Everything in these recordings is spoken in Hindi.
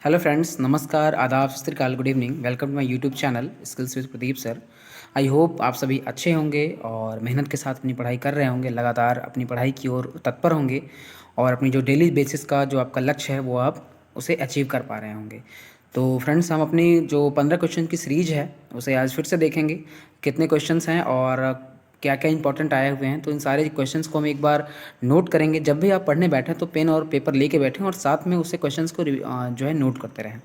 हेलो फ्रेंड्स, नमस्कार, आदाब, सत श्री अकाल, good evening. Welcome to my YouTube channel skills with Pradeep sir. I hope आप सभी अच्छे होंगे और मेहनत के साथ अपनी पढ़ाई कर रहे होंगे, लगातार अपनी पढ़ाई की ओर तत्पर होंगे और अपनी जो डेली बेसिस का जो आपका लक्ष्य है वो आप उसे अचीव कर पा रहे होंगे। तो फ्रेंड्स, हम अपनी जो 15 क्वेश्चन की सीरीज है उसे आज फिर से देखेंगे। कितने क्वेश्चंस हैं और क्या क्या इंपॉर्टेंट आए हुए हैं, तो इन सारे क्वेश्चंस को हम एक बार नोट करेंगे। जब भी आप पढ़ने बैठें तो पेन और पेपर लेके बैठें और साथ में उससे क्वेश्चंस को जो है नोट करते रहें।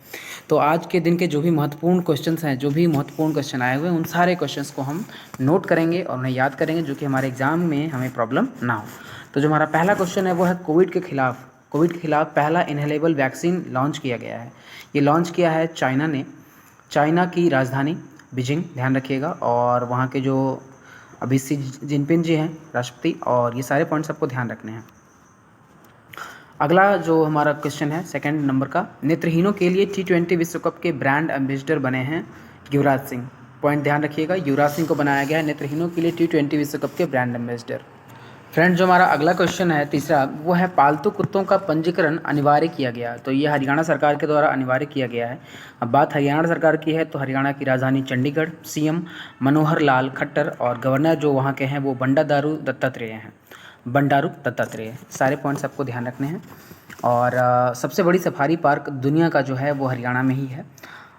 तो आज के दिन के जो भी महत्वपूर्ण क्वेश्चंस हैं, जो भी महत्वपूर्ण क्वेश्चन आए हुए हैं, उन सारे क्वेश्चंस को हम नोट करेंगे और उन्हें याद करेंगे, जो कि हमारे एग्जाम में हमें प्रॉब्लम ना हो। तो जो हमारा पहला क्वेश्चन है वो है कोविड के खिलाफ पहला इनहेलेबल वैक्सीन लॉन्च किया गया है। ये लॉन्च किया है चाइना ने। चाइना की राजधानी बीजिंग, ध्यान रखिएगा, और वहाँ के जो अभी सी जिनपिंग जी हैं राष्ट्रपति, और ये सारे पॉइंट्स आपको ध्यान रखने हैं। अगला जो हमारा क्वेश्चन है सेकंड नंबर का, नेत्रहीनों के लिए T20 विश्व कप के ब्रांड एम्बेसडर बने हैं युवराज सिंह। पॉइंट ध्यान रखिएगा, युवराज सिंह को बनाया गया है नेत्रहीनों के लिए T20 विश्व कप के ब्रांड एम्बेसडर। फ्रेंड, जो हमारा अगला क्वेश्चन है तीसरा, वो है पालतू कुत्तों का पंजीकरण अनिवार्य किया गया। तो ये हरियाणा सरकार के द्वारा अनिवार्य किया गया है। अब बात हरियाणा सरकार की है तो हरियाणा की राजधानी चंडीगढ़, सीएम मनोहर लाल खट्टर और गवर्नर जो वहाँ के हैं वो बंडारू दत्तात्रेय। सारे पॉइंट्स आपको ध्यान रखने हैं। और सबसे बड़ी सफारी पार्क दुनिया का जो है वो हरियाणा में ही है।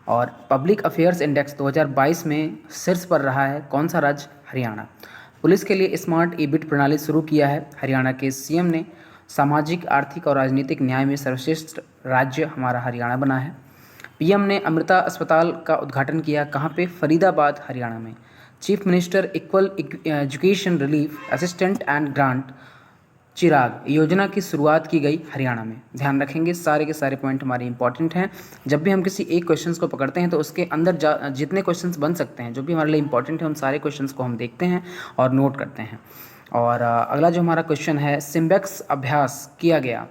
और पब्लिक अफेयर्स इंडेक्स 2022 में शीर्ष पर रहा है कौन सा राज्य? हरियाणा। पुलिस के लिए स्मार्ट ई-बिट प्रणाली शुरू किया है हरियाणा के सीएम ने। सामाजिक, आर्थिक और राजनीतिक न्याय में सर्वश्रेष्ठ राज्य हमारा हरियाणा बना है। पीएम ने अमृता अस्पताल का उद्घाटन किया, कहाँ पे? फरीदाबाद, हरियाणा में। Chief minister equal education relief assistant and grant Chirag योजना की शुरुआत की गई हरियाणा में। ध्यान रखेंगे, सारे के सारे पॉइंट हमारे इंपॉर्टेंट हैं। जब भी हम किसी एक क्वेश्चंस को पकड़ते हैं तो उसके अंदर जितने क्वेश्चंस बन सकते हैं, जो भी हमारे लिए इंपॉर्टेंट है, उन सारे क्वेश्चंस को हम देखते हैं और नोट करते हैं। और अगला जो हमारा क्वेश्चन है, सिम्बेक्स अभ्यास किया गया।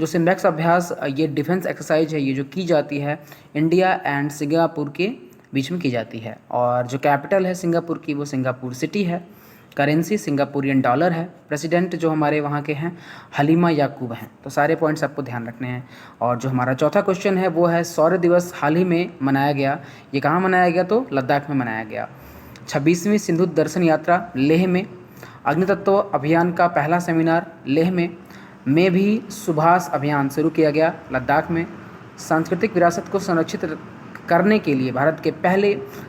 जो सिम्बेक्स अभ्यास ये डिफेंस एक्सरसाइज है, ये जो की जाती है इंडिया एंड सिंगापुर के बीच में की जाती है। और जो कैपिटल है सिंगापुर की वो सिंगापुर सिटी है। करेंसी सिंगापुरियन डॉलर है। प्रेसिडेंट जो हमारे वहाँ के हैं हलीमा याकूब हैं। तो सारे पॉइंट्स आपको ध्यान रखने हैं। और जो हमारा चौथा क्वेश्चन है वो है शौर्य दिवस हाल ही में मनाया गया। ये कहाँ मनाया गया? तो लद्दाख में मनाया गया। 26वीं सिंधु दर्शन यात्रा लेह में। अग्नितत्व अभियान का पहला सेमिनार लेह में भी सुभाष अभियान शुरू किया गया लद्दाख में। सांस्कृतिक विरासत को संरक्षित करने के लिए भारत के पहले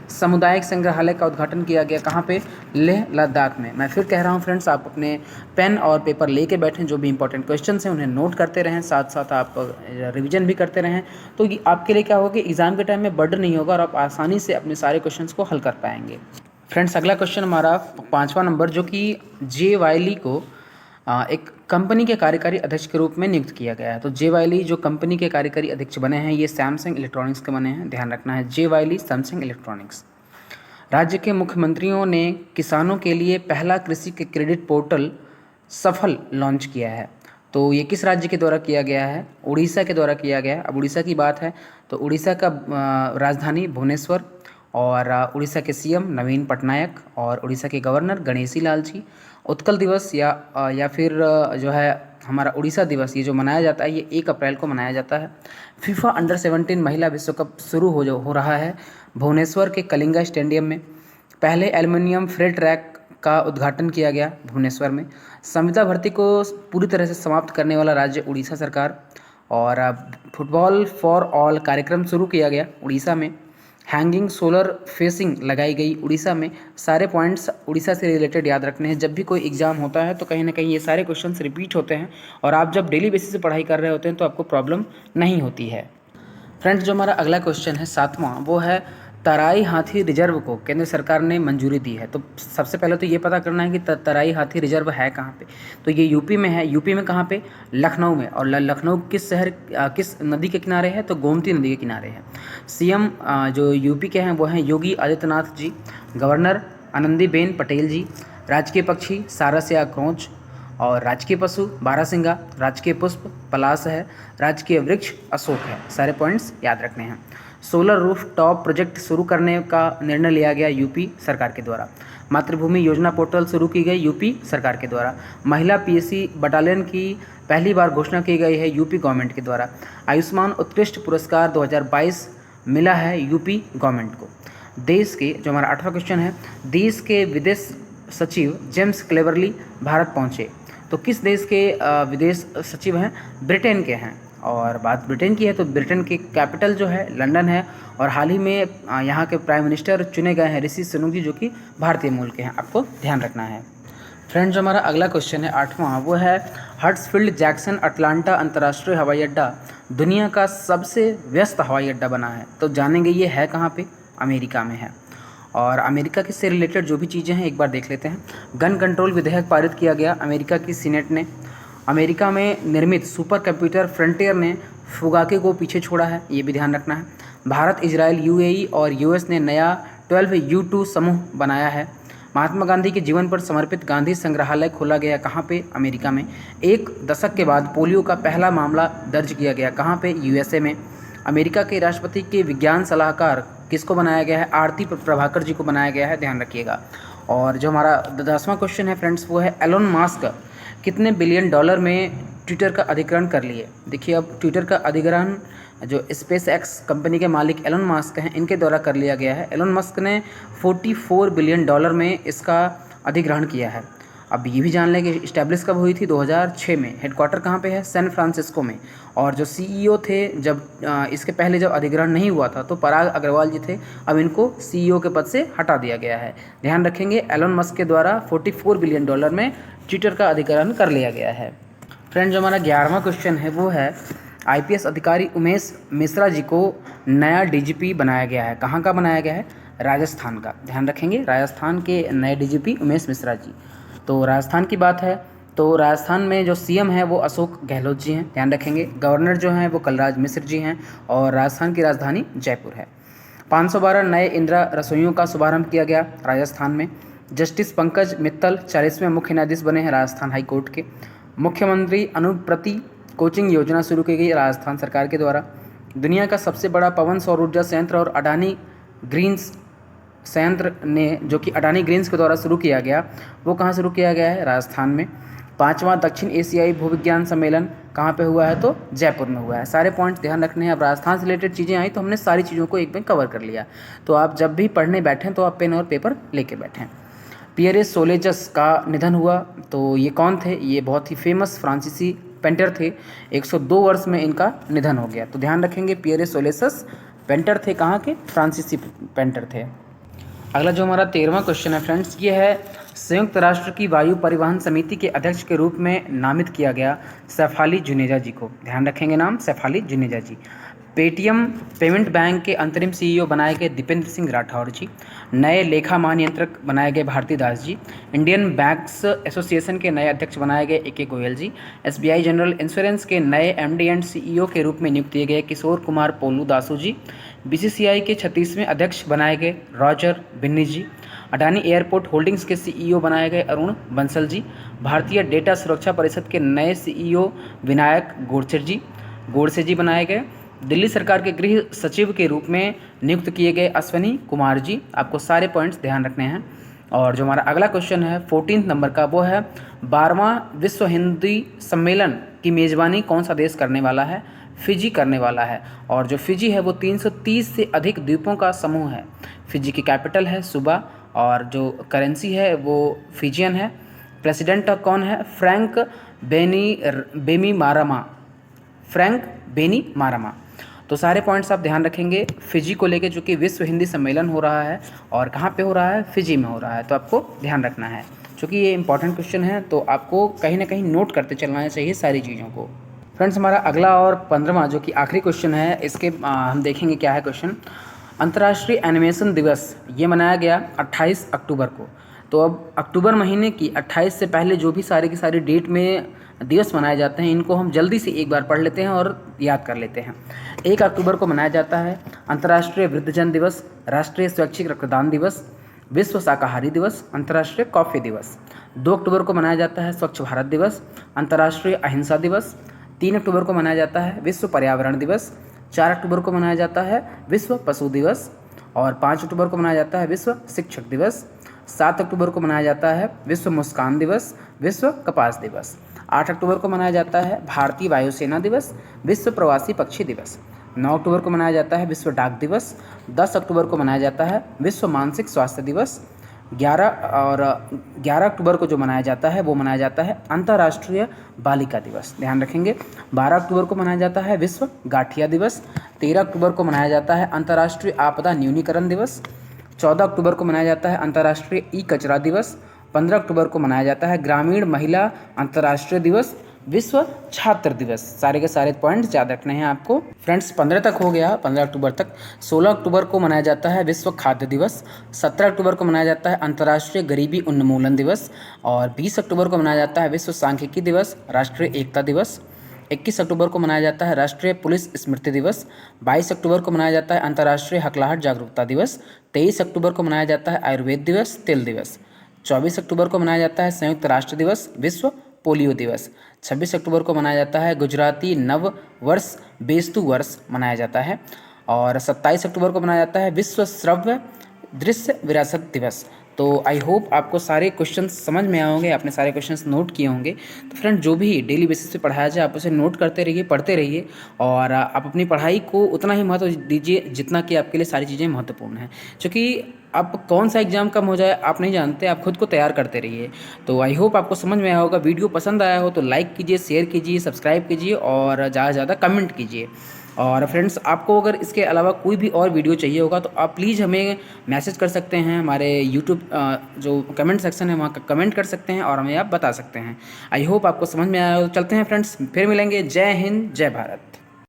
सामुदायिक संग्रहालय का उद्घाटन किया गया, कहाँ पे? लेह लद्दाख में। मैं फिर कह रहा हूँ फ्रेंड्स, आप अपने पेन और पेपर लेके बैठें, जो भी इंपॉर्टेंट क्वेश्चंस हैं उन्हें नोट करते रहें, साथ साथ आप रिवीजन भी करते रहें। तो ये आपके लिए क्या होगा कि एग्ज़ाम के टाइम में बर्डन नहीं होगा और आप आसानी से अपने सारे क्वेश्चंस को हल कर पाएंगे। फ्रेंड्स, अगला क्वेश्चन हमारा 5वां नंबर, जो कि जे वाइली को एक कंपनी के कार्यकारी अध्यक्ष के रूप में नियुक्त किया गया है। तो जे वाइली जो कंपनी के कार्यकारी अध्यक्ष बने हैं ये सैमसंग इलेक्ट्रॉनिक्स के बने हैं। ध्यान रखना है, जे वाइली सैमसंग इलेक्ट्रॉनिक्स। राज्य के मुख्यमंत्रियों ने किसानों के लिए पहला कृषि के क्रेडिट पोर्टल सफल लॉन्च किया है। तो ये किस राज्य के द्वारा किया गया है? उड़ीसा के द्वारा किया गया है। अब उड़ीसा की बात है तो उड़ीसा का राजधानी भुवनेश्वर, और उड़ीसा के सीएम नवीन पटनायक और उड़ीसा के गवर्नर गणेशी लाल जी। उत्कल दिवस या फिर जो है हमारा उड़ीसा दिवस, ये जो मनाया जाता है ये 1 अप्रैल को मनाया जाता है। फीफा अंडर 17 महिला विश्व कप शुरू हो रहा है भुवनेश्वर के कलिंगा स्टेडियम में। पहले एल्युमिनियम फ्रेट ट्रैक का उद्घाटन किया गया भुवनेश्वर में। संविदा भर्ती को पूरी तरह से समाप्त करने वाला राज्य उड़ीसा सरकार। और फुटबॉल फॉर ऑल कार्यक्रम शुरू किया गया उड़ीसा में। हैंगिंग सोलर फेसिंग लगाई गई उड़ीसा में। सारे पॉइंट्स उड़ीसा से रिलेटेड याद रखने हैं। जब भी कोई एग्जाम होता है तो कहीं ना कहीं ये सारे क्वेश्चंस रिपीट होते हैं और आप जब डेली बेसिस पे पढ़ाई कर रहे होते हैं तो आपको प्रॉब्लम नहीं होती है। फ्रेंड्स, जो हमारा अगला क्वेश्चन है 7वां, वो है तराई हाथी रिजर्व को केंद्र सरकार ने मंजूरी दी है। तो सबसे पहले तो ये पता करना है कि तराई हाथी रिजर्व है कहाँ पे। तो ये यूपी में है। यूपी में कहाँ पे? लखनऊ में। और लखनऊ किस शहर किस नदी के किनारे है? तो गोमती नदी के किनारे है। सीएम जो यूपी के हैं वो हैं योगी आदित्यनाथ जी। गवर्नर आनंदीबेन पटेल जी। राजकीय पक्षी सारस्या क्रोंच। और राजकीय पशु बारहसिंगा। राजकीय पुष्प पलाश है। राजकीय वृक्ष अशोक है। सारे पॉइंट्स याद रखने हैं। सोलर रूफ टॉप प्रोजेक्ट शुरू करने का निर्णय लिया गया यूपी सरकार के द्वारा। मातृभूमि योजना पोर्टल शुरू की गई यूपी सरकार के द्वारा। महिला पीएससी बटालियन की पहली बार घोषणा की गई है यूपी गवर्नमेंट के द्वारा। आयुष्मान उत्कृष्ट पुरस्कार 2022 मिला है यूपी गवर्नमेंट को। देश के, जो हमारा 8वां क्वेश्चन है, देश के विदेश सचिव जेम्स क्लेवरली भारत पहुंचे। तो किस देश के विदेश सचिव हैं? ब्रिटेन के हैं। और बात ब्रिटेन की है तो ब्रिटेन की कैपिटल जो है लंदन है। और हाल ही में यहाँ के प्राइम मिनिस्टर चुने गए हैं ऋषि सुनक जी, जो कि भारतीय मूल के हैं, आपको ध्यान रखना है। फ्रेंड्स, जो हमारा अगला क्वेश्चन है 8वां, वो है हर्ट्सफील्ड जैक्सन अटलांटा अंतर्राष्ट्रीय हवाई अड्डा दुनिया का सबसे व्यस्त हवाई अड्डा बना है। तो जानेंगे ये है कहाँ पे? अमेरिका में है। और अमेरिका के से रिलेटेड जो भी चीज़ें हैं एक बार देख लेते हैं। गन कंट्रोल विधेयक पारित किया गया अमेरिका की सीनेट ने। अमेरिका में निर्मित सुपर कंप्यूटर फ्रंटियर ने फुगाके को पीछे छोड़ा है, ये भी ध्यान रखना है। भारत, इजराइल, यूएई और यूएस ने नया 12U2 समूह बनाया है। महात्मा गांधी के जीवन पर समर्पित गांधी संग्रहालय खोला गया कहाँ पे? अमेरिका में। एक दशक के बाद पोलियो का पहला मामला दर्ज किया गया कहाँ पे? यूएसए में। अमेरिका के राष्ट्रपति के विज्ञान सलाहकार किसको बनाया गया है? आरती प्रभाकर जी को बनाया गया है, ध्यान रखिएगा। और जो हमारा 10वां क्वेश्चन है फ्रेंड्स, वो है एलोन मास्क कितने बिलियन डॉलर में ट्विटर का अधिग्रहण कर लिए? देखिए, अब ट्विटर का अधिग्रहण जो स्पेस एक्स कंपनी के मालिक एलोन मस्क हैं, इनके द्वारा कर लिया गया है। एलोन मस्क ने 44 बिलियन डॉलर में इसका अधिग्रहण किया है। अब ये भी जान लें कि इस्टेब्लिश कब हुई थी? 2006 में। हेडक्वार्टर कहाँ पे है? सैन फ्रांसिस्को में। और जो सीईओ थे, जब इसके पहले जब अधिग्रहण नहीं हुआ था तो पराग अग्रवाल जी थे, अब इनको सीईओ के पद से हटा दिया गया है। ध्यान रखेंगे, एलोन मस्क के द्वारा 44 बिलियन डॉलर में ट्विटर का अधिग्रहण कर लिया गया है। फ्रेंड, जो हमारा 11वां क्वेश्चन है वो है आईपीएस अधिकारी उमेश मिश्रा जी को नया डीजीपी बनाया गया है। कहाँ का बनाया गया है? राजस्थान का। ध्यान रखेंगे, राजस्थान के नए डीजीपी उमेश मिश्रा जी। तो राजस्थान की बात है तो राजस्थान में जो सीएम है वो अशोक गहलोत जी हैं, ध्यान रखेंगे। गवर्नर जो हैं वो कलराज मिश्र जी हैं और राजस्थान की राजधानी जयपुर है। 512 नए इंदिरा रसोइयों का शुभारंभ किया गया राजस्थान में। जस्टिस पंकज मित्तल 40वें मुख्य न्यायाधीश बने हैं राजस्थान हाई कोर्ट के। मुख्यमंत्री अनुप्रति कोचिंग योजना शुरू की गई राजस्थान सरकार के द्वारा। दुनिया का सबसे बड़ा पवन सौर ऊर्जा संयंत्र और अडानी ग्रीन्स संयंत्र ने, जो कि अडानी ग्रीन्स के द्वारा शुरू किया गया, वो कहाँ शुरू किया गया है? राजस्थान में। 5वां दक्षिण एशियाई भूविज्ञान सम्मेलन कहाँ पे हुआ है? तो जयपुर में हुआ है। सारे पॉइंट्स ध्यान रखने हैं। अब राजस्थान से रिलेटेड चीज़ें आई तो हमने सारी चीज़ों को एक में कवर कर लिया। तो आप जब भी पढ़ने बैठें तो आप पेन और पेपर लेके बैठें। पियरे सोलेजस का निधन हुआ। तो ये कौन थे? ये बहुत ही फेमस फ्रांसीसी पेंटर थे। 102 वर्ष में इनका निधन हो गया। तो ध्यान रखेंगे, पियरे सोलेजस पेंटर थे, कहाँ के? फ्रांसीसी पेंटर थे। अगला जो हमारा 13वां क्वेश्चन है फ्रेंड्स, ये है संयुक्त राष्ट्र की वायु परिवहन समिति के अध्यक्ष के रूप में नामित किया गया सैफ अली जुनेजा जी को। ध्यान रखेंगे नाम, सैफ अली जुनेजा जी। पेटीएम पेमेंट बैंक के अंतरिम सीईओ बनाए गए दीपेंद्र सिंह राठौर जी। नए लेखा महानियंत्रक बनाए गए Bharti Das ji. Indian banks association के नए अध्यक्ष बनाए गए ए के गोयल जी। एसबीआई जनरल इंश्योरेंस के नए एमडी एंड सीईओ के रूप में नियुक्त किए गए किशोर कुमार पोलू दासू जी। बीसीसीआई के 36वें अध्यक्ष बनाए गए रॉजर बिन्नी जी। अडानी एयरपोर्ट होल्डिंग्स के सीईओ बनाए गए अरुण बंसल जी। भारतीय डेटा सुरक्षा परिषद के नए सीईओ विनायक गोडसे जी बनाए गए। दिल्ली सरकार के गृह सचिव के रूप में नियुक्त किए गए अश्वनी कुमार जी। आपको सारे पॉइंट्स ध्यान रखने हैं। और जो हमारा अगला क्वेश्चन है 14 नंबर का, वो है 12वां विश्व हिंदी सम्मेलन की मेज़बानी कौन सा देश करने वाला है? फिजी करने वाला है। और जो फिजी है वो 330 से अधिक द्वीपों का समूह है। फिजी की कैपिटल है सुबा और जो करेंसी है वो फिजियन है। प्रेसिडेंट कौन है? फ्रैंक बेनीमारामा। तो सारे पॉइंट्स आप ध्यान रखेंगे फिजी को लेके, जो कि विश्व हिंदी सम्मेलन हो रहा है और कहाँ पे हो रहा है? फिजी में हो रहा है। तो आपको ध्यान रखना है, क्योंकि ये इंपॉर्टेंट क्वेश्चन है तो आपको कहीं ना कहीं नोट करते चलना चाहिए सारी चीज़ों को। फ्रेंड्स, हमारा अगला और 15वां जो कि आखिरी क्वेश्चन है, इसके हम देखेंगे क्या है क्वेश्चन। अंतर्राष्ट्रीय एनिमेशन दिवस ये मनाया गया 28 अक्टूबर को। तो अब अक्टूबर महीने की 28 से पहले जो भी सारे की सारी डेट में दिवस मनाए जाते हैं, इनको हम जल्दी से एक बार पढ़ लेते हैं और याद कर लेते हैं। 1 अक्टूबर को मनाया जाता है अंतर्राष्ट्रीय वृद्धजन दिवस, राष्ट्रीय स्वैच्छिक रक्तदान दिवस, विश्व शाकाहारी दिवस, अंतर्राष्ट्रीय कॉफ़ी दिवस। 2 अक्टूबर को मनाया जाता है स्वच्छ भारत दिवस, अंतर्राष्ट्रीय अहिंसा दिवस। 3 अक्टूबर को मनाया जाता है विश्व पर्यावरण दिवस। 4 अक्टूबर को मनाया जाता है विश्व पशु दिवस और 5 अक्टूबर को मनाया जाता है विश्व शिक्षक दिवस। 7 अक्टूबर को मनाया जाता है विश्व मुस्कान दिवस, विश्व कपास दिवस। 8 अक्टूबर को मनाया जाता है भारतीय वायुसेना दिवस, विश्व प्रवासी पक्षी दिवस। 9 अक्टूबर को मनाया जाता है विश्व डाक दिवस। 10 अक्टूबर को मनाया जाता है विश्व मानसिक स्वास्थ्य दिवस। 11 अक्टूबर को जो मनाया जाता है वो मनाया जाता है अंतर्राष्ट्रीय बालिका दिवस, ध्यान रखेंगे। 12 अक्टूबर को मनाया जाता है विश्व गाठिया दिवस। 13 अक्टूबर को मनाया जाता है अंतर्राष्ट्रीय आपदा न्यूनीकरण दिवस। 14 अक्टूबर को मनाया जाता है अंतर्राष्ट्रीय ई कचरा दिवस। 15 अक्टूबर को मनाया जाता है ग्रामीण महिला अंतर्राष्ट्रीय दिवस, विश्व छात्र दिवस। सारे के सारे पॉइंट्स याद रखने हैं आपको। फ्रेंड्स 15 तक हो गया, 15 अक्टूबर तक। 16 अक्टूबर को मनाया जाता है विश्व खाद्य दिवस। 17 अक्टूबर को मनाया जाता है अंतर्राष्ट्रीय गरीबी उन्मूलन दिवस। और 20 अक्टूबर को मनाया जाता है विश्व सांख्यिकी दिवस, राष्ट्रीय एकता दिवस। 21 अक्टूबर को मनाया जाता है राष्ट्रीय पुलिस स्मृति दिवस। 22 अक्टूबर को मनाया जाता है अंतर्राष्ट्रीय हकलाहट जागरूकता दिवस। 23 अक्टूबर को मनाया जाता है आयुर्वेद दिवस, तिल दिवस। 24 अक्टूबर को मनाया जाता है संयुक्त राष्ट्र दिवस, विश्व पोलियो दिवस। 26 अक्टूबर को मनाया जाता है गुजराती नव वर्ष, बेस्तु वर्ष मनाया जाता है। और 27 अक्टूबर को मनाया जाता है विश्व श्रव्य दृश्य विरासत दिवस। तो आई होप आपको सारे क्वेश्चंस समझ में आए होंगे, आपने सारे क्वेश्चंस नोट किए होंगे। तो फ्रेंड जो भी डेली बेसिस पे पढ़ाया जाए आप उसे नोट करते रहिए, पढ़ते रहिए और आप अपनी पढ़ाई को उतना ही महत्व दीजिए जितना कि आपके लिए सारी चीज़ें महत्वपूर्ण हैं, क्योंकि आप कौन सा एग्जाम कब हो जाए आप नहीं जानते, आप खुद को तैयार करते रहिए। तो आई होप आपको समझ में आया होगा। वीडियो पसंद आया हो तो लाइक कीजिए, शेयर कीजिए, सब्सक्राइब कीजिए और ज़्यादा से ज़्यादा कमेंट कीजिए। और फ्रेंड्स आपको अगर इसके अलावा कोई भी और वीडियो चाहिए होगा तो आप प्लीज़ हमें मैसेज कर सकते हैं, हमारे यूट्यूब जो कमेंट सेक्शन है वहाँ कमेंट कर सकते हैं और हमें आप बता सकते हैं। आई होप आपको समझ में आया हो। तो चलते हैं फ्रेंड्स, फिर मिलेंगे। जय हिंद, जय भारत।